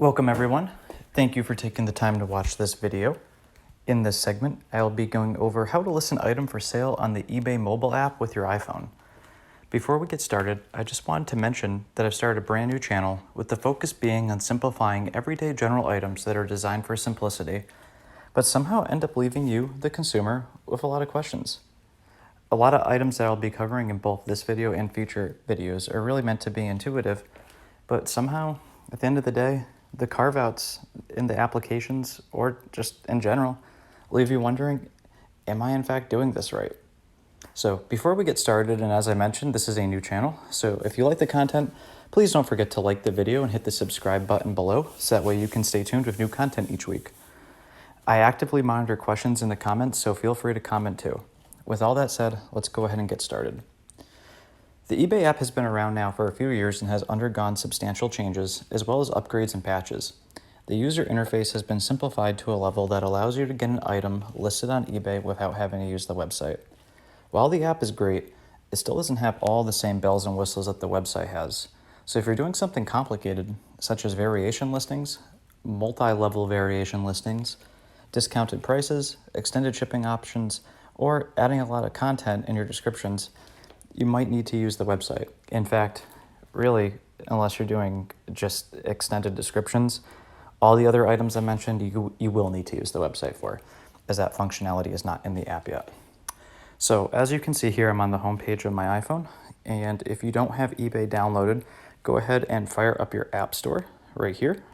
Welcome everyone. Thank you for taking the time to watch this video. In this segment, I'll be going over how to list an item for sale on the eBay mobile app with your iPhone. Before we get started, I just wanted to mention that I've started a brand new channel with the focus being on simplifying everyday general items that are designed for simplicity, but somehow end up leaving you, the consumer, with a lot of questions. A lot of items that I'll be covering in both this video and future videos are really meant to be intuitive, but somehow, at the end of the day, the carve-outs in the applications, or just in general, leave you wondering, am I in fact doing this right? So before we get started, and as I mentioned, this is a new channel, so if you like the content, please don't forget to like the video and hit the subscribe button below, so that way you can stay tuned with new content each week. I actively monitor questions in the comments, so feel free to comment too. With all that said, let's go ahead and get started. The eBay app has been around now for a few years and has undergone substantial changes, as well as upgrades and patches. The user interface has been simplified to a level that allows you to get an item listed on eBay without having to use the website. While the app is great, it still doesn't have all the same bells and whistles that the website has. So if you're doing something complicated, such as variation listings, multi-level variation listings, discounted prices, extended shipping options, or adding a lot of content in your descriptions, you might need to use the website. In fact, really, unless you're doing just extended descriptions, all the other items I mentioned, you will need to use the website for, as that functionality is not in the app yet. So as you can see here, I'm on the home page of my iPhone, and if you don't have eBay downloaded, go ahead and fire up your app store right here.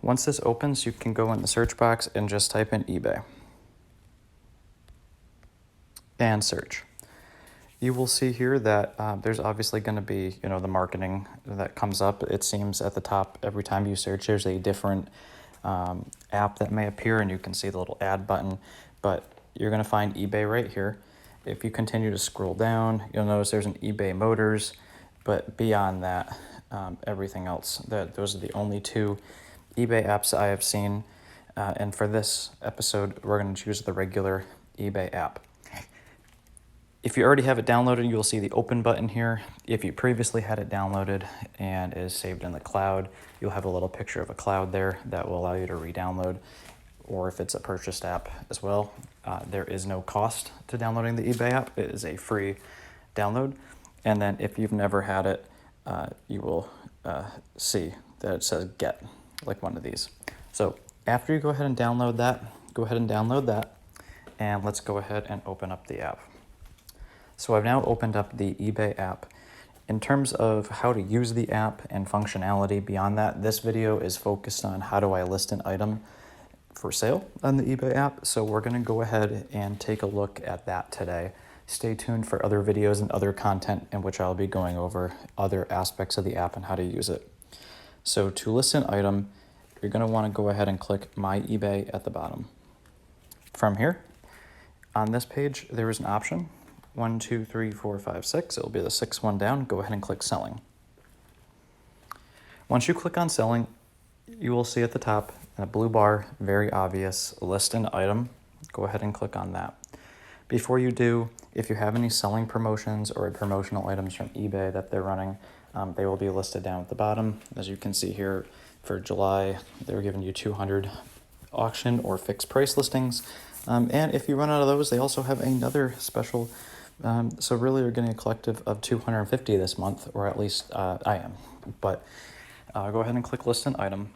Once this opens, you can go in the search box and just type in eBay and search. You will see here that there's obviously going to be, the marketing that comes up. It seems at the top every time you search, there's a different app that may appear, and you can see the little ad button, but you're going to find eBay right here. If you continue to scroll down, you'll notice there's an eBay Motors, but beyond that, everything else, those are the only two eBay apps I have seen, and for this episode, we're going to choose the regular eBay app. If you already have it downloaded, you'll see the open button here. If you previously had it downloaded and is saved in the cloud, you'll have a little picture of a cloud there that will allow you to re-download, or if it's a purchased app as well. There is no cost to downloading the eBay app. It is a free download. And then if you've never had it, you will see that it says get, like one of these. So after you go ahead and download that, and let's go ahead and open up the app. So I've now opened up the eBay app. In terms of how to use the app and functionality beyond that, this video is focused on how do I list an item for sale on the eBay app. So we're going to go ahead and take a look at that today. Stay tuned for other videos and other content in which I'll be going over other aspects of the app and how to use it. So to list an item, you're going to want to go ahead and click My eBay at the bottom. From here, on this page, there is an option. 1, 2, 3, 4, 5, 6. It'll be the sixth one down. Go ahead and click Selling. Once you click on Selling, you will see at the top in a blue bar, very obvious, List an Item. Go ahead and click on that. Before you do, if you have any selling promotions or promotional items from eBay that they're running, they will be listed down at the bottom. As you can see here, for July, they're giving you 200 auction or fixed price listings. And if you run out of those, they also have another special. So really you're getting a collective of 250 this month, or at least I am. But go ahead and click List an Item.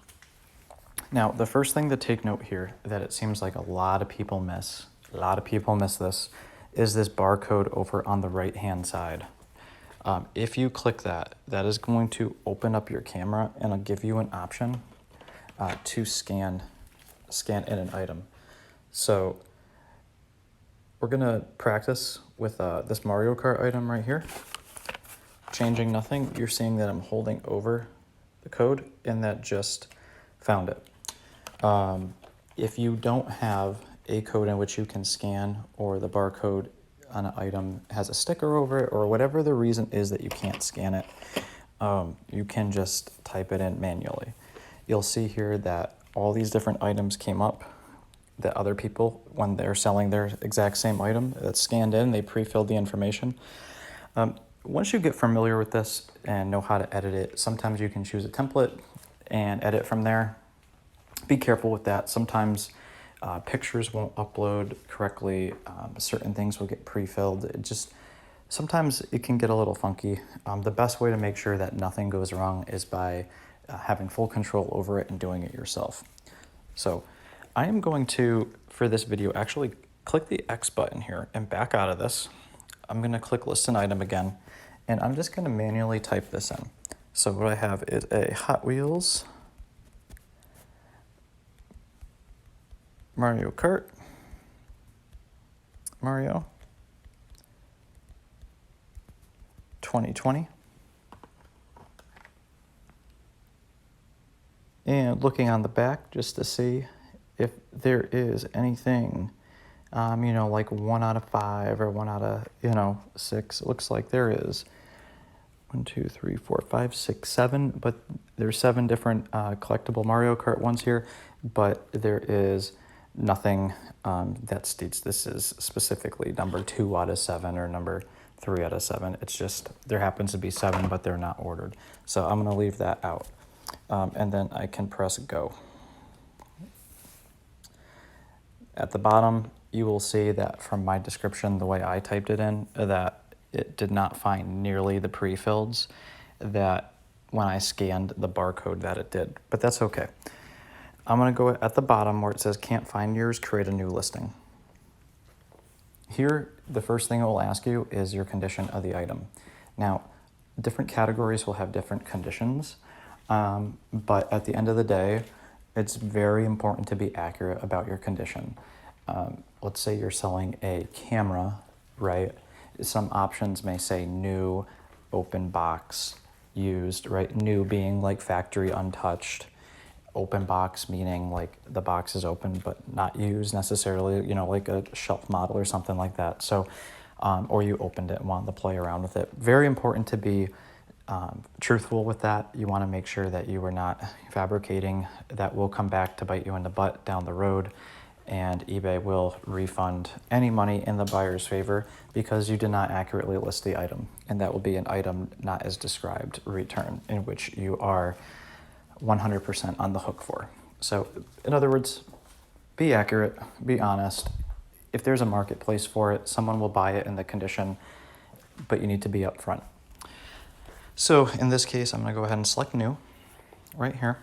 Now, the first thing to take note here that it seems like a lot of people miss this, is this barcode over on the right-hand side. If you click that, that is going to open up your camera and it'll give you an option to scan in an item. So we're gonna practice with this Mario Kart item right here. Changing nothing, you're seeing that I'm holding over the code and that just found it. If you don't have a code in which you can scan, or the barcode on an item has a sticker over it, or whatever the reason is that you can't scan it, you can just type it in manually. You'll see here that all these different items came up that other people, when they're selling their exact same item that's scanned in, they pre-filled the information. Once you get familiar with this and know how to edit it, sometimes you can choose a template and edit from there. Be careful with that. Sometimes pictures won't upload correctly. Certain things will get pre-filled. Sometimes it can get a little funky. The best way to make sure that nothing goes wrong is by having full control over it and doing it yourself. So I am going to, for this video, actually click the X button here and back out of this. I'm going to click list an item again, and I'm just going to manually type this in. So what I have is a Hot Wheels Mario Kart Mario 2020. And looking on the back just to see if there is anything, like 1 out of 5 or 1 out of, 6. It looks like there is 1, 2, 3, 4, 5, 6, 7, but there's 7 different collectible Mario Kart ones here, but there is nothing that states this is specifically number 2 out of 7 or number 3 out of 7. It's just there happens to be 7, but they're not ordered. So I'm going to leave that out. And then I can press go. At the bottom, you will see that from my description, the way I typed it in, that it did not find nearly the pre-fills that when I scanned the barcode that it did, but that's okay. I'm gonna go at the bottom where it says can't find yours, create a new listing. Here, the first thing it will ask you is your condition of the item. Now, different categories will have different conditions, but at the end of the day, it's very important to be accurate about your condition. Let's say you're selling a camera, right? Some options may say new, open box, used, right? New being like factory untouched, open box meaning like the box is open but not used necessarily, like a shelf model or something like that. So, or you opened it and wanted to play around with it. Very important to be truthful with that. You want to make sure that you are not fabricating. That will come back to bite you in the butt down the road, and eBay will refund any money in the buyer's favor because you did not accurately list the item, and that will be an item not as described return, in which you are 100% on the hook for. So in other words, be accurate, be honest. If there's a marketplace for it, someone will buy it in the condition, but you need to be upfront. So in this case, I'm going to go ahead and select new right here.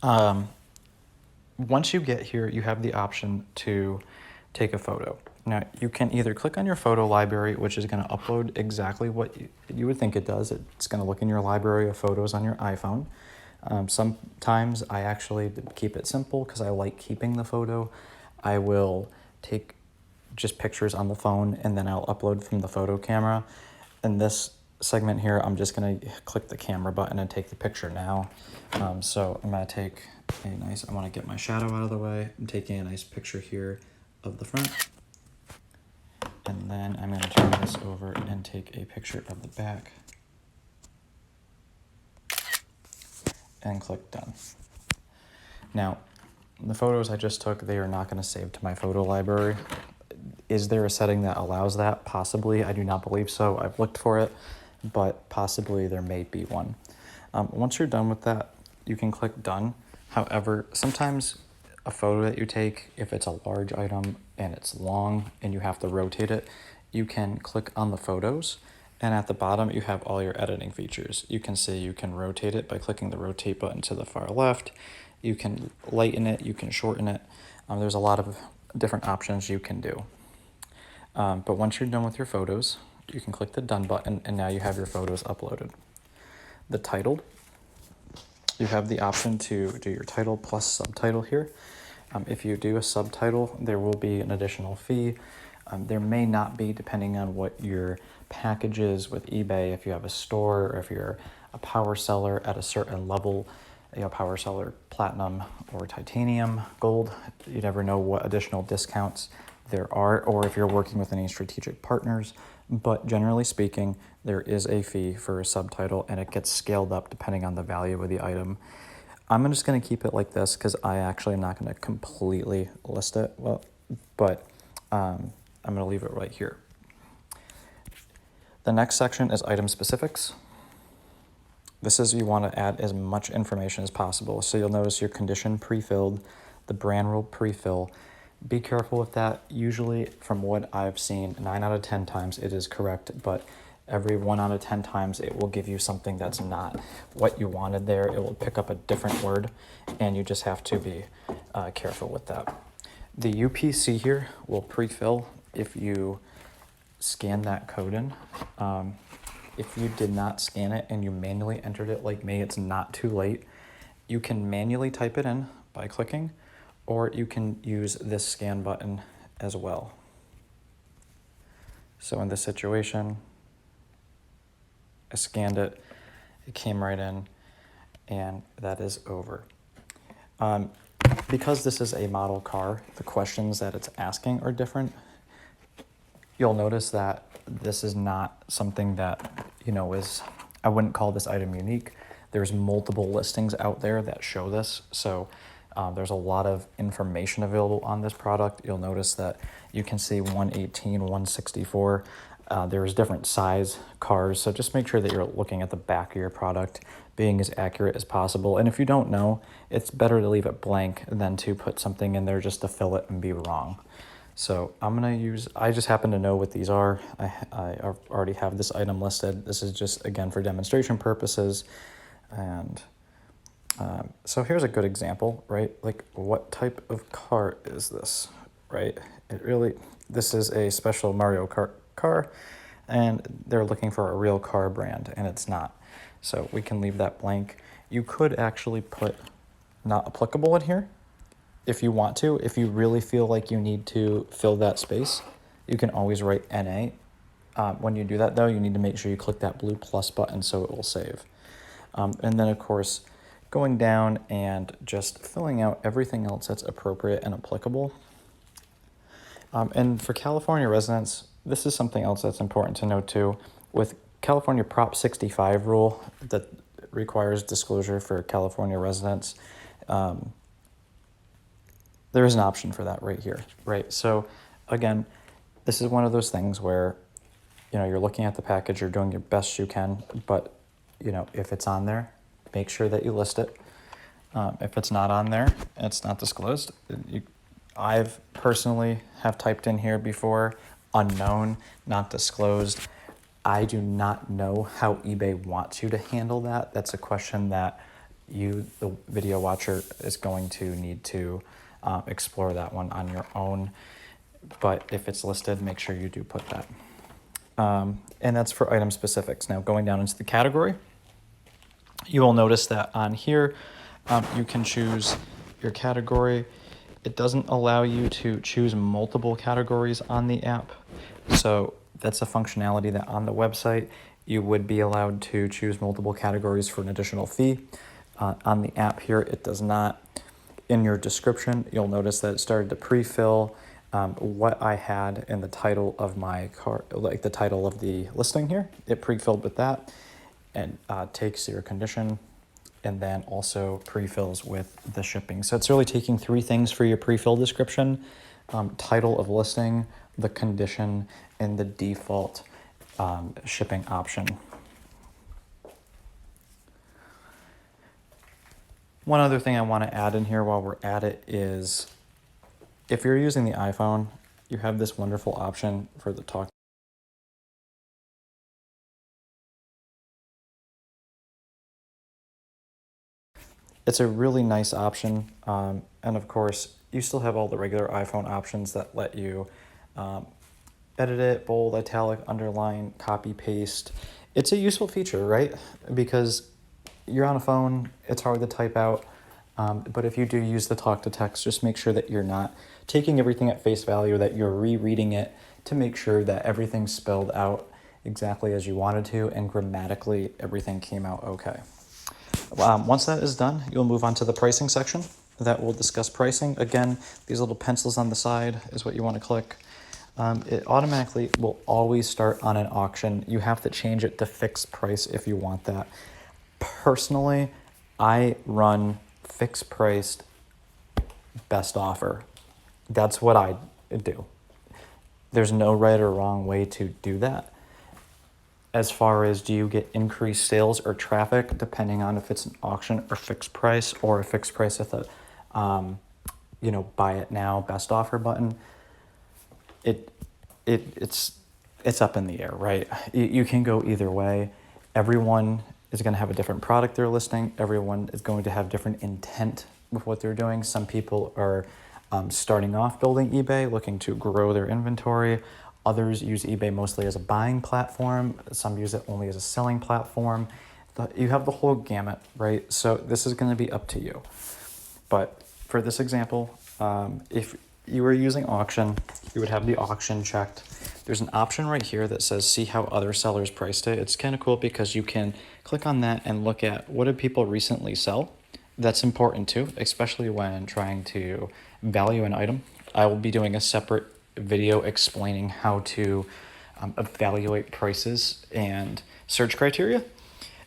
Once you get here, you have the option to take a photo. Now, you can either click on your photo library, which is going to upload exactly what you would think it does. It's going to look in your library of photos on your iPhone. Sometimes I actually keep it simple because I like keeping the photo. I will take just pictures on the phone and then I'll upload from the photo camera. In this segment here, I'm just going to click the camera button and take the picture now. So I'm going to take I want to get my shadow out of the way. I'm taking a nice picture here of the front. And then I'm going to turn this over and take a picture of the back. And click done. Now, the photos I just took, they are not going to save to my photo library. Is there a setting that allows that? Possibly. I do not believe so. I've looked for it, but possibly there may be one. Once you're done with that, you can click done. However, sometimes a photo that you take, if it's a large item and it's long and you have to rotate it, you can click on the photos, and at the bottom you have all your editing features. You can say you can rotate it by clicking the rotate button to the far left. You can lighten it, you can shorten it. There's a lot of different options you can do. But once you're done with your photos, you can click the done button, and now you have your photos uploaded. The title, you have the option to do your title plus subtitle here. If you do a subtitle, there will be an additional fee. There may not be, depending on what your package is with eBay. If you have a store or if you're a power seller at a certain level, power seller platinum or titanium, gold, you never know what additional discounts there are, or if you're working with any strategic partners. But generally speaking, there is a fee for a subtitle, and it gets scaled up depending on the value of the item. I'm just going to keep it like this because I actually am not going to completely list it, but I'm going to leave it right here. The next section is item specifics. This is, you want to add as much information as possible. So you'll notice your condition pre-filled, the brand rule pre-fill. Be careful with that. Usually, from what I've seen, 9 out of 10 times it is correct, but every 1 out of 10 times it will give you something that's not what you wanted there. It will pick up a different word, and you just have to be careful with that. The UPC here will pre-fill if you scan that code in. If you did not scan it and you manually entered it like me, it's not too late. You can manually type it in by clicking, or you can use this scan button as well. So in this situation, I scanned it, it came right in, and that is over. Because this is a model car, the questions that it's asking are different. You'll notice that this is not something that, I wouldn't call this item unique. There's multiple listings out there that show this. So there's a lot of information available on this product. You'll notice that you can see 118, 164. There's different size cars. So just make sure that you're looking at the back of your product, being as accurate as possible. And if you don't know, it's better to leave it blank than to put something in there just to fill it and be wrong. So I just happen to know what these are. I already have this item listed. This is just, again, for demonstration purposes. And so here's a good example, right? Like, what type of car is this, right? This is a special Mario Kart car, and they're looking for a real car brand, and it's not. So we can leave that blank. You could actually put not applicable in here, if you want to. If you really feel like you need to fill that space, you can always write NA. When you do that, though, you need to make sure you click that blue plus button so it will save. And then, of course, going down and just filling out everything else that's appropriate and applicable. And for California residents, this is something else that's important to note, too. With California Prop 65 rule that requires disclosure for California residents, there is an option for that right here, right? So again, this is one of those things where, you're looking at the package, you're doing your best you can, but, if it's on there, make sure that you list it. If it's not on there, it's not disclosed. I've personally have typed in here before, unknown, not disclosed. I do not know how eBay wants you to handle that. That's a question that you, the video watcher, is going to need to explore that one on your own. But if it's listed, make sure you do put that. And that's for item specifics. Now, going down into the category, you will notice that on here, you can choose your category. It doesn't allow you to choose multiple categories on the app. So that's a functionality that on the website, you would be allowed to choose multiple categories for an additional fee. On the app here, it does not. In your description, you'll notice that it started to pre-fill what I had in the title of my car, like the title of the listing here. It pre-filled with that, and takes your condition, and then also pre-fills with the shipping. So it's really taking 3 things for your pre-fill description: title of listing, the condition, and the default shipping option. One other thing I want to add in here while we're at it is, if you're using the iPhone, you have this wonderful option for the talk. It's a really nice option. And of course, you still have all the regular iPhone options that let you edit it, bold, italic, underline, copy, paste. It's a useful feature, right? Because you're on a phone, it's hard to type out. But if you do use the talk to text, just make sure that you're not taking everything at face value, that you're rereading it to make sure that everything's spelled out exactly as you wanted to, and grammatically everything came out okay. Once that is done, you'll move on to the pricing section. That will discuss pricing. Again, these little pencils on the side is what you want to click. It automatically will always start on an auction. You have to change it to fixed price if you want that. Personally, I run fixed priced best offer. That's what I do. There's no right or wrong way to do that. as far as do you get increased sales or traffic depending on if it's an auction or fixed price, or a fixed price with a buy it now best offer button. It's up in the air, right? You can go either way. Everyone is going to have a different product they're listing. Everyone is going to have different intent with what they're doing. Some people are starting off building eBay, looking to grow their inventory. Others use eBay mostly as a buying platform. Some use it only as a selling platform. You have the whole gamut, right? So this is going to be up to you. But for this example, if you were using auction, you would have the auction checked. There's an option right here that says see how other sellers priced it. It's kind of cool because you can click on that and look at what did people recently sell. That's important too, especially when trying to value an item. I will be doing a separate video explaining how to evaluate prices and search criteria.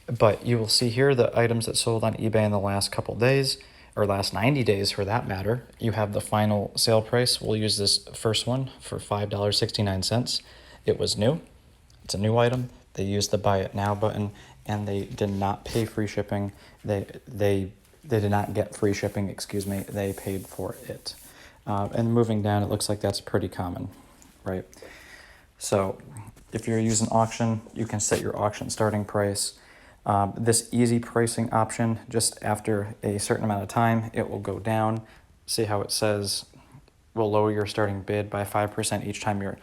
But you will see here the items that sold on eBay in the last couple days, or last 90 days for that matter. You have the final sale price. We'll use this first one for $5.69. It was new. It's a new item. They used the buy it now button, and they did not pay free shipping. They did not get free shipping, excuse me. They paid for it. And moving down, it looks like that's pretty common, right? So if you're using auction, you can set your auction starting price. This easy pricing option, just after a certain amount of time, it will go down. See how it says will lower your starting bid by 5% each time your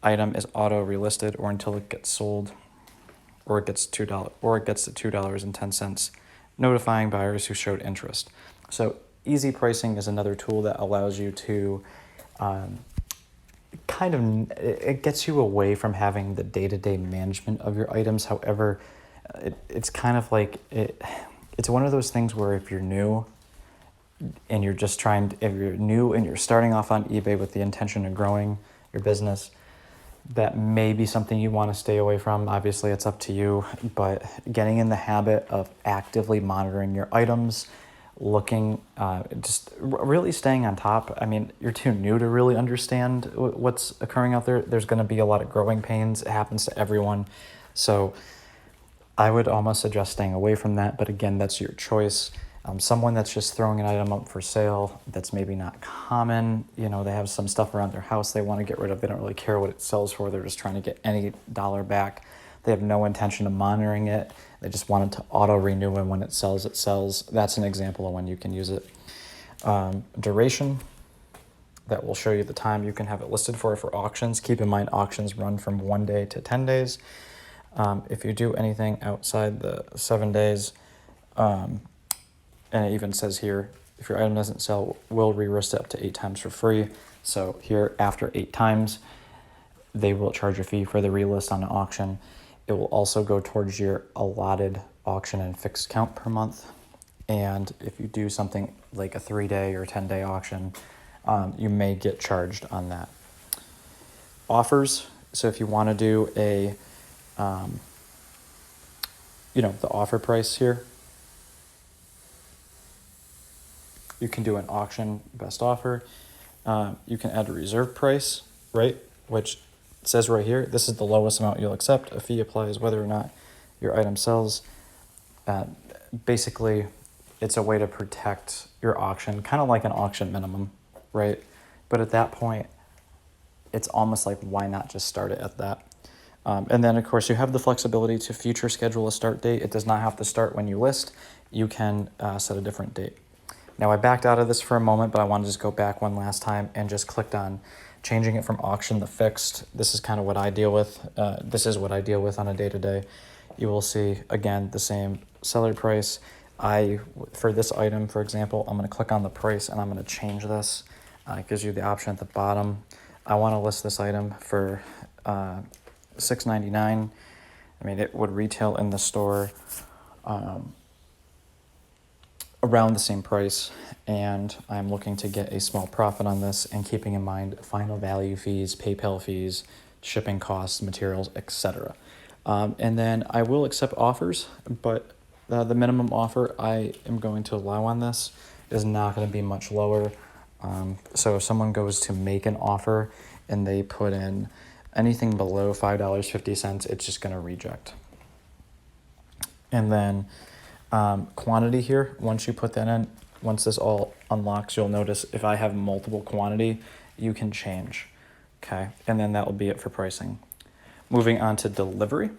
item is auto relisted, or until it gets sold, or it gets $2, or it gets to $2.10, notifying buyers who showed interest. So easy pricing is another tool that allows you to it gets you away from having the day-to-day management of your items. However, it's kind of like it's one of those things where if you're new and you're starting off on eBay with the intention of growing your business, that may be something you want to stay away from. Obviously, it's up to you, but getting in the habit of actively monitoring your items, looking, just really staying on top. I mean, you're too new to really understand what's occurring out there. There's going to be a lot of growing pains. It happens to everyone. So I would almost suggest staying away from that. But again, that's your choice. Someone that's just throwing an item up for sale that's maybe not common, they have some stuff around their house they want to get rid of. They don't really care what it sells for. They're just trying to get any dollar back. They have no intention of monitoring it. They just want it to auto-renew, and when it sells, it sells. That's an example of when you can use it. Duration, that will show you the time you can have it listed for auctions. Keep in mind, auctions run from 1 day to 10 days. If you do anything outside the 7 days, and it even says here, if your item doesn't sell, we'll re-list it up to 8 times for free. So here, after 8 times, they will charge a fee for the relist on an auction. It will also go towards your allotted auction and fixed count per month. And if you do something like a 3-day or 10-day auction, you may get charged on that. Offers. So if you want to do the offer price here, you can do an auction best offer. You can add a reserve price, right? Which it says right here, this is the lowest amount you'll accept. A fee applies whether or not your item sells. Basically, it's a way to protect your auction, kind of like an auction minimum, right? But at that point, it's almost like, why not just start it at that? And then, of course, you have the flexibility to future schedule a start date. It does not have to start when you list. You can set a different date. Now, I backed out of this for a moment, but I want to just go back one last time and just clicked on changing it from auction to fixed. This is kind of what I deal with. This is what I deal with on a day-to-day. You will see, again, the same seller price. For this item, for example, I'm going to click on the price and I'm going to change this. It gives you the option at the bottom. I want to list this item for $6.99. I mean, it would retail in the store around the same price, and I'm looking to get a small profit on this, and keeping in mind final value fees, PayPal fees, shipping costs, materials, etc. And then I will accept offers, but the minimum offer I am going to allow on this is not going to be much lower. So if someone goes to make an offer and they put in Anything below $5.50, it's just going to reject. And then quantity here, once you put that in, once this all unlocks, you'll notice if I have multiple quantity, you can change. Okay, and then that will be it for pricing. Moving on to delivery.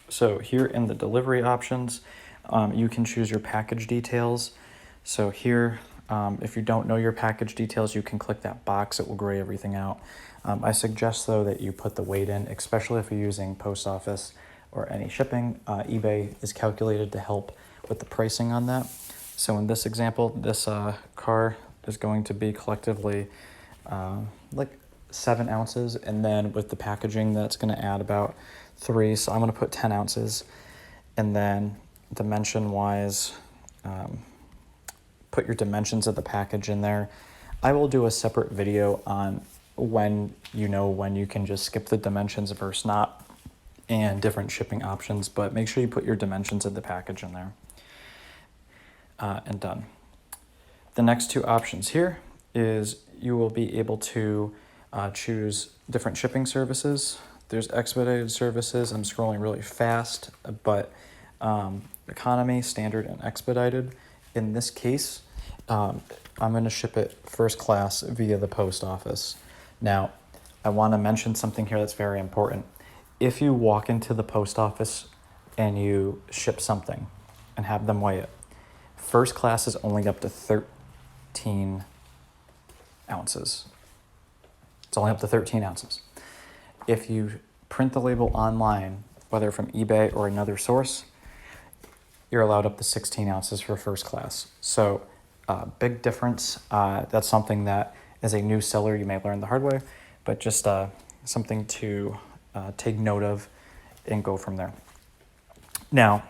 So here in the delivery options, you can choose your package details. So here, if you don't know your package details, you can click that box. It will gray everything out. I suggest, though, that you put the weight in, especially if you're using post office or any shipping. eBay is calculated to help with the pricing on that. So in this example, this car is going to be collectively like 7 ounces, and then with the packaging, that's going to add about 3. So I'm going to put 10 ounces, and then dimension-wise, put your dimensions of the package in there. I will do a separate video on when you can just skip the dimensions versus not, and different shipping options, but make sure you put your dimensions of the package in there. And done. The next 2 options here is you will be able to choose different shipping services. There's expedited services. I'm scrolling really fast, but economy, standard, and expedited. In this case, I'm going to ship it first class via the post office. Now, I want to mention something here that's very important. If you walk into the post office and you ship something and have them weigh it, first class is only up to 13 ounces. It's only up to 13 ounces. If you print the label online, whether from eBay or another source, you're allowed up to 16 ounces for first class. So big difference. That's something that as a new seller you may learn the hard way, but just something to take note of and go from there. Now,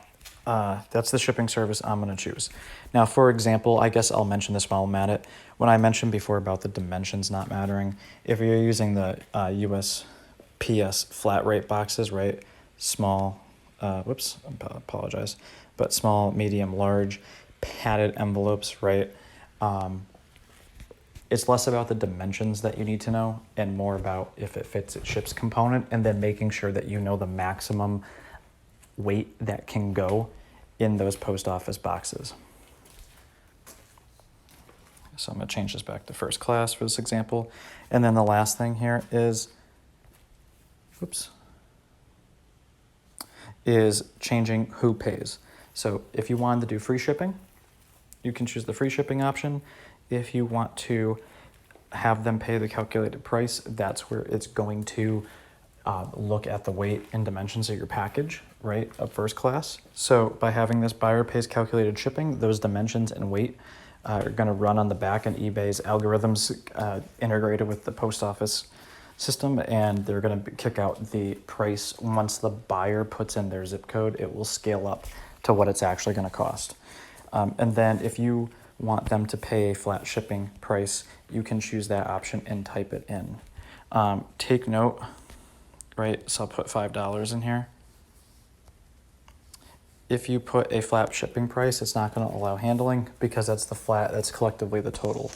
that's the shipping service I'm going to choose. Now, for example, I guess I'll mention this while I'm at it. When I mentioned before about the dimensions not mattering, if you're using the USPS flat rate boxes, right, small, apologize, but small, medium, large, padded envelopes, right, it's less about the dimensions that you need to know and more about if it fits its ship's component, and then making sure that you know the maximum weight that can go in those post office boxes. So I'm going to change this back to first class for this example. And then the last thing here is changing who pays. So if you wanted to do free shipping, you can choose the free shipping option. If you want to have them pay the calculated price, that's where it's going to look at the weight and dimensions of your package, right, of first class. So by having this buyer pays calculated shipping, those dimensions and weight are going to run on the back, and eBay's algorithms integrated with the post office system, and they're going to kick out the price. Once the buyer puts in their zip code, it will scale up to what it's actually going to cost. And then if you want them to pay a flat shipping price, you can choose that option and type it in. Take note, right, so I'll put $5 in here. If you put a flat shipping price, it's not going to allow handling because that's collectively the total.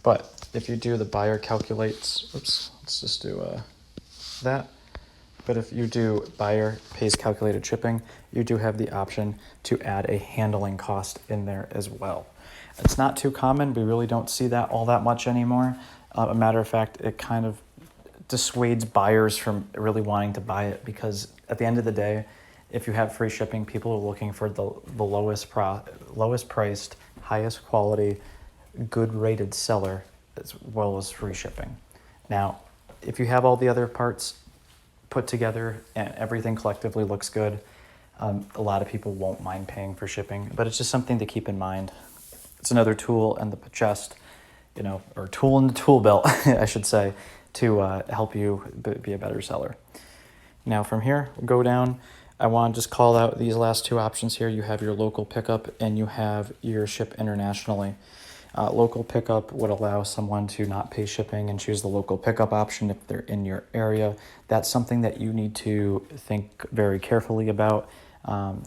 But if you do the buyer calculates, let's just do that. But if you do buyer pays calculated shipping, you do have the option to add a handling cost in there as well. It's not too common. We really don't see that all that much anymore. A matter of fact, it kind of dissuades buyers from really wanting to buy it because at the end of the day, if you have free shipping, people are looking for the lowest priced, highest quality, good rated seller as well as free shipping. Now, if you have all the other parts put together and everything collectively looks good, a lot of people won't mind paying for shipping, but it's just something to keep in mind. It's another tool in the chest, or tool in the tool belt, I should say, to help you be a better seller. Now from here, we'll go down. I want to just call out these last 2 options here. You have your local pickup and you have your ship internationally. Local pickup would allow someone to not pay shipping and choose the local pickup option if they're in your area. That's something that you need to think very carefully about.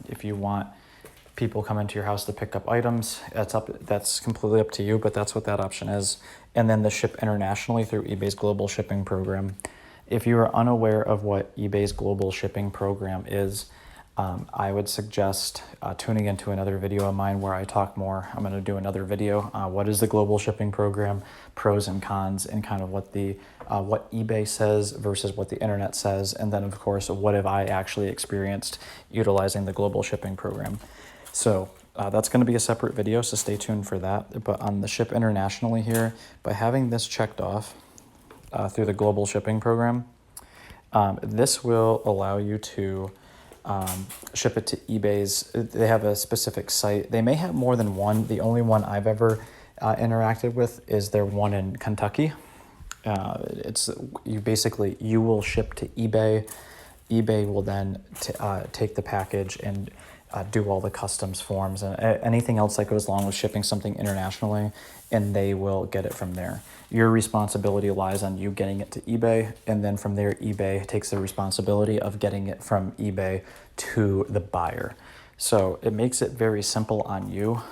If you want people come into your house to pick up items, that's completely up to you, but that's what that option is. And then the ship internationally through eBay's global shipping program. If you are unaware of what eBay's global shipping program is, I would suggest tuning into another video of mine where I talk more. I'm going to do another video. What is the global shipping program, pros and cons, and kind of what eBay says versus what the internet says. And then, of course, what have I actually experienced utilizing the global shipping program. So that's going to be a separate video, so stay tuned for that. But on the ship internationally here, by having this checked off through the global shipping program, this will allow you to ship it to eBay's. They have a specific site. They may have more than one. The only one I've ever interacted with is their one in Kentucky. It's you will ship to eBay. eBay will then take the package and do all the customs forms and anything else that goes along with shipping something internationally, and they will get it from there. Your responsibility lies on you getting it to eBay, and then from there, eBay takes the responsibility of getting it from eBay to the buyer. So it makes it very simple on you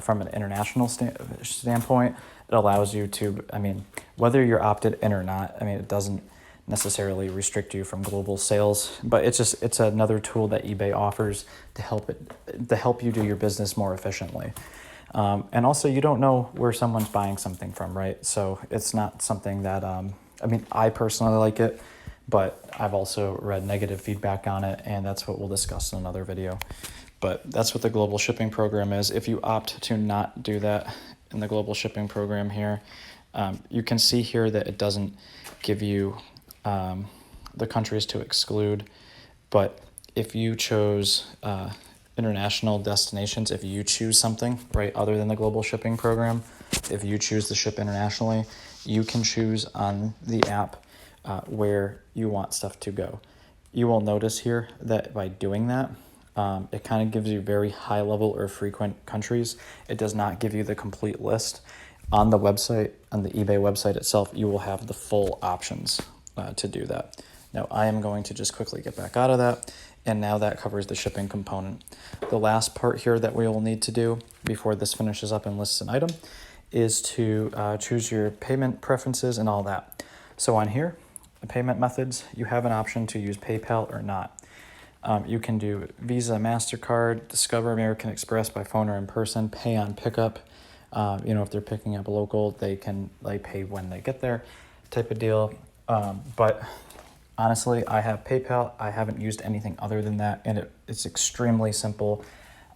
from an international standpoint. It allows you to, whether you're opted in or not, it doesn't necessarily restrict you from global sales, but it's another tool that eBay offers to help you do your business more efficiently. And also, you don't know where someone's buying something from, right? So it's not something that, I personally like it, but I've also read negative feedback on it, and that's what we'll discuss in another video. But that's what the global shipping program is. If you opt to not do that in the global shipping program here, you can see here that it doesn't give you the countries to exclude, but if you chose international destinations, if you choose something, right, other than the global shipping program, if you choose to ship internationally, you can choose on the app where you want stuff to go. You will notice here that by doing that, it kind of gives you very high level or frequent countries. It does not give you the complete list. On the website, on the eBay website itself, you will have the full options to do that. Now, I am going to just quickly get back out of that, and now that covers the shipping component. The last part here that we will need to do before this finishes up and lists an item is to choose your payment preferences and all that. So on here, the payment methods, you have an option to use PayPal or not. You can do Visa, MasterCard, Discover, American Express by phone or in person, pay on pickup. If they're picking up local, they can pay when they get there type of deal. But honestly, I have PayPal. I haven't used anything other than that, and it's extremely simple.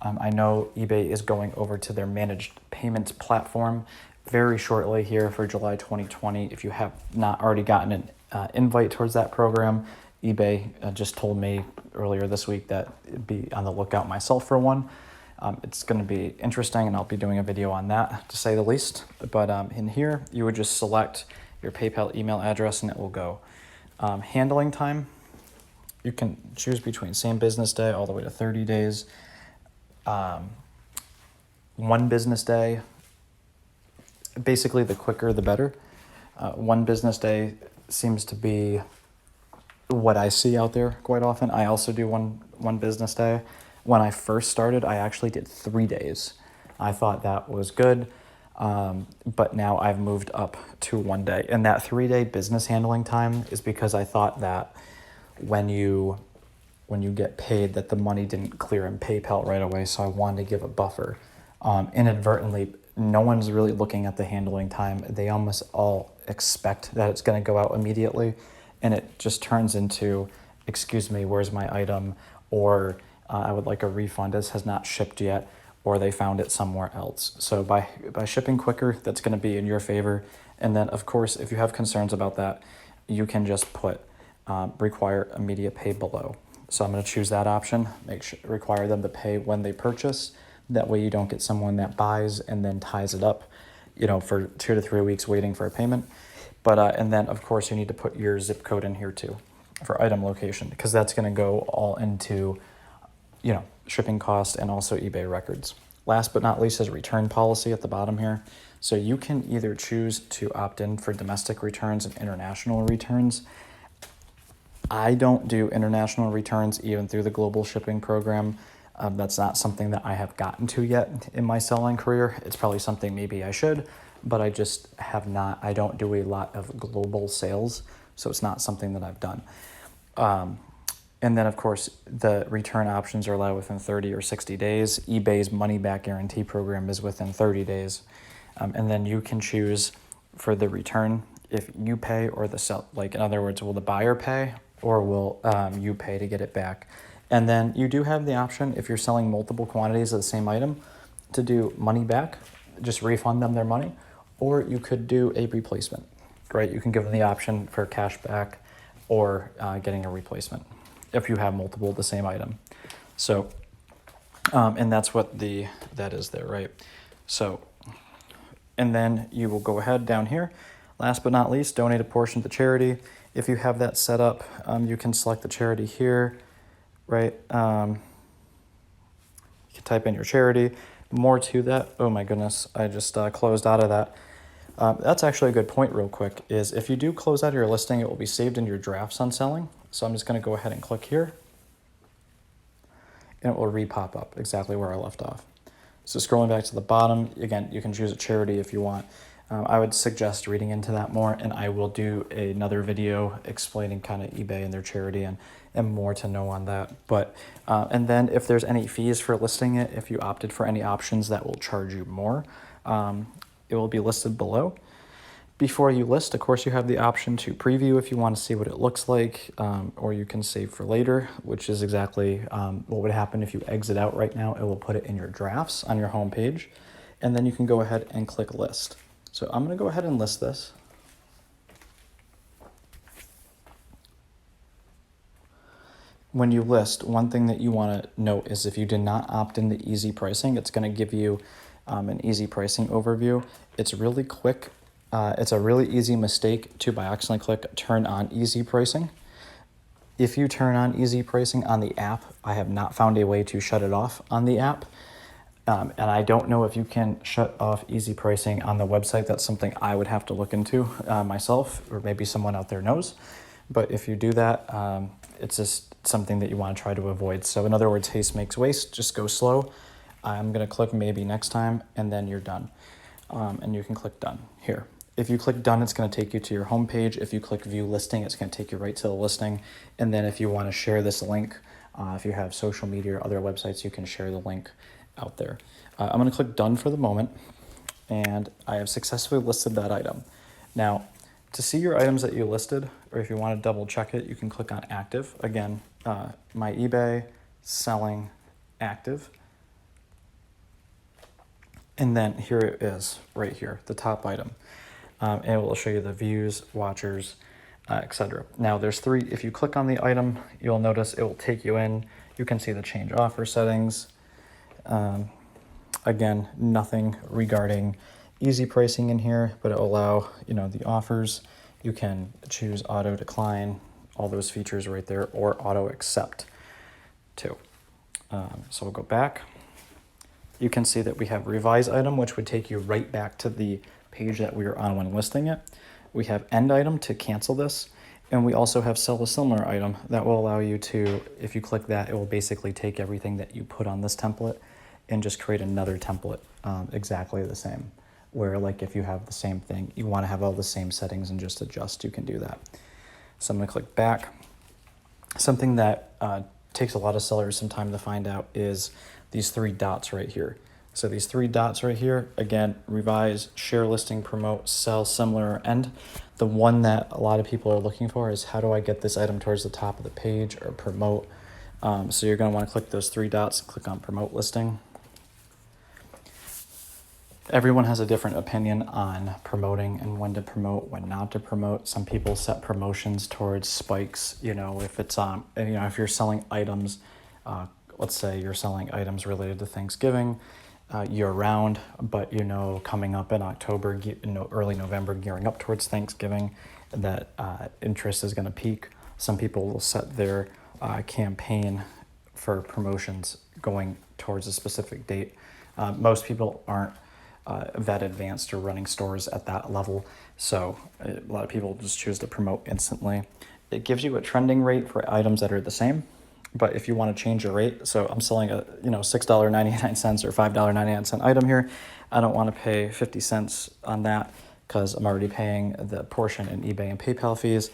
I know eBay is going over to their managed payments platform very shortly here for July 2020. If you have not already gotten an invite towards that program, eBay just told me earlier this week that it'd be on the lookout myself for one. It's going to be interesting, and I'll be doing a video on that, to say the least. But in here, you would just select your PayPal email address, and it will go. Handling time, you can choose between same business day all the way to 30 days. 1 business day, basically the quicker the better. 1 business day seems to be what I see out there quite often. I also do one business day. When I first started, I actually did 3 days. I thought that was good. But now I've moved up to 1 day. And that 3-day business handling time is because I thought that when you get paid, that the money didn't clear in PayPal right away. So I wanted to give a buffer. Inadvertently, no one's really looking at the handling time. They almost all expect that it's going to go out immediately. And it just turns into, excuse me, where's my item? Or I would like a refund. This has not shipped yet. Or they found it somewhere else. So by shipping quicker, that's going to be in your favor. And then, of course, if you have concerns about that, you can just put require immediate pay below. So I'm going to choose that option, require them to pay when they purchase. That way you don't get someone that buys and then ties it up, for 2 to 3 weeks waiting for a payment. But and then, of course, you need to put your zip code in here too for item location, because that's going to go all into shipping costs and also eBay records. Last but not least is return policy at the bottom here. So you can either choose to opt in for domestic returns and international returns. I don't do international returns even through the global shipping program. That's not something that I have gotten to yet in my selling career. It's probably something maybe I should, but I just have not. I don't do a lot of global sales. so it's not something that I've done. And then, of course, the return options are allowed within 30 or 60 days. eBay's money-back guarantee program is within 30 days. And then you can choose for the return if you pay or the sell. Like, in other words, will the buyer pay or will you pay to get it back? And then you do have the option, if you're selling multiple quantities of the same item, to do money back, just refund them their money, or you could do a replacement, right? You can give them the option for cash back or getting a replacement if you have multiple of the same item. So, and that's what that is there, right? So, and then you will go ahead down here. Last but not least, donate a portion to charity. If you have that set up, you can select the charity here, right? You can type in your charity. More to that. Oh my goodness, I just closed out of that. That's actually a good point real quick, is if you do close out of your listing, it will be saved in your drafts on selling. So I'm just going to go ahead and click here, and it will re-pop up exactly where I left off. So scrolling back to the bottom, again, you can choose a charity if you want. I would suggest reading into that more, and I will do another video explaining kind of eBay and their charity and more to know on that. But and then if there's any fees for listing it, if you opted for any options that will charge you more, it will be listed below. Before you list, of course, you have the option to preview if you want to see what it looks like, or you can save for later, which is exactly what would happen if you exit out right now. It will put it in your drafts on your home page, and then you can go ahead and click list. So I'm going to go ahead and list this. When you list, one thing that you want to note is if you did not opt in the easy pricing, it's going to give you an easy pricing overview. It's really quick. It's a really easy mistake to by accidentally click turn on easy pricing. If you turn on easy pricing on the app, I have not found a way to shut it off on the app. And I don't know if you can shut off easy pricing on the website. That's something I would have to look into myself, or maybe someone out there knows. But if you do that, it's just something that you want to try to avoid. So in other words, haste makes waste, just go slow. I'm going to click maybe next time, and then you're done. And you can click done here. If you click done, it's going to take you to your home page. If you click view listing, it's going to take you right to the listing. And then if you want to share this link, if you have social media or other websites, you can share the link out there. I'm going to click done for the moment, and I have successfully listed that item. Now, to see your items that you listed, or if you want to double check it, you can click on active. Again, my eBay, selling, active. And then here it is right here, the top item. And it will show you the views, watchers, etc. Now there's three. If you click on the item, you'll notice it will take you in. You can see the change offer settings. Again, nothing regarding easy pricing in here, but it will allow, the offers. You can choose auto decline, all those features right there, or auto accept too. So we'll go back. You can see that we have revise item, which would take you right back to the page that we were on when listing it. We have end item to cancel this. And we also have sell a similar item that will allow you to, if you click that, it will basically take everything that you put on this template and just create another template exactly the same. Where like if you have the same thing, you want to have all the same settings and just adjust, you can do that. So I'm going to click back. Something that takes a lot of sellers some time to find out is these three dots right here. So these three dots right here, again, revise, share listing, promote, sell, similar, or end. The one that a lot of people are looking for is how do I get this item towards the top of the page or promote. So you're going to want to click those three dots, click on promote listing. Everyone has a different opinion on promoting and when to promote, when not to promote. Some people set promotions towards spikes, if it's if you're selling items, let's say you're selling items related to Thanksgiving, year round, but coming up in October, early November, gearing up towards Thanksgiving, that interest is going to peak. Some people will set their campaign for promotions going towards a specific date. Most people aren't that advanced or running stores at that level, so a lot of people just choose to promote instantly. It gives you a trending rate for items that are the same. But if you want to change your rate, so I'm selling a $6.99 or $5.99 item here. I don't want to pay 50 cents on that because I'm already paying the portion in eBay and PayPal fees.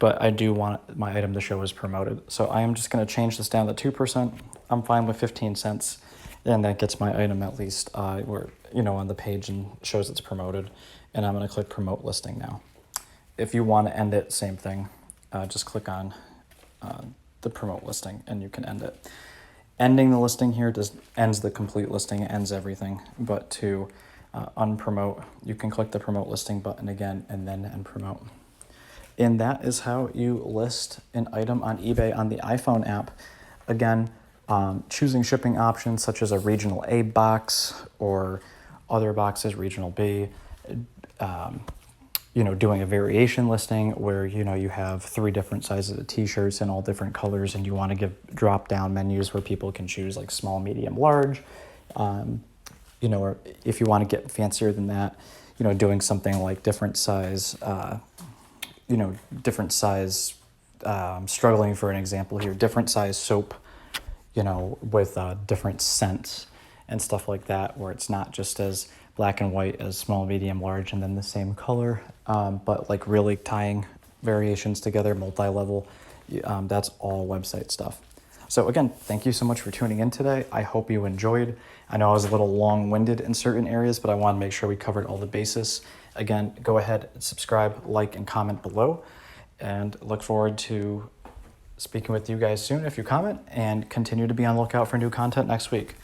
but I do want my item to show as promoted. So I am just going to change this down to 2%. I'm fine with 15 cents. And that gets my item at least where, on the page and shows it's promoted. And I'm going to click promote listing now. If you want to end it, same thing. Just click on the promote listing and you can end it. Ending the listing here just ends the complete listing, ends everything. But to unpromote, you can click the promote listing button again and then end promote. And that is how you list an item on eBay on the iPhone app. Again, choosing shipping options such as a regional A box or other boxes, regional B, doing a variation listing where, you have 3 different sizes of t-shirts in all different colors and you want to give drop down menus where people can choose like small, medium, large. Or if you want to get fancier than that, doing something like different size, struggling for an example here, different size soap, with different scents and stuff like that, where it's not just as black and white as small, medium, large, and then the same color, but like really tying variations together, multi-level. That's all website stuff. So again, thank you so much for tuning in today. I hope you enjoyed. I know I was a little long-winded in certain areas, but I want to make sure we covered all the bases. Again, go ahead and subscribe, like, and comment below, and look forward to speaking with you guys soon if you comment, and continue to be on the lookout for new content next week.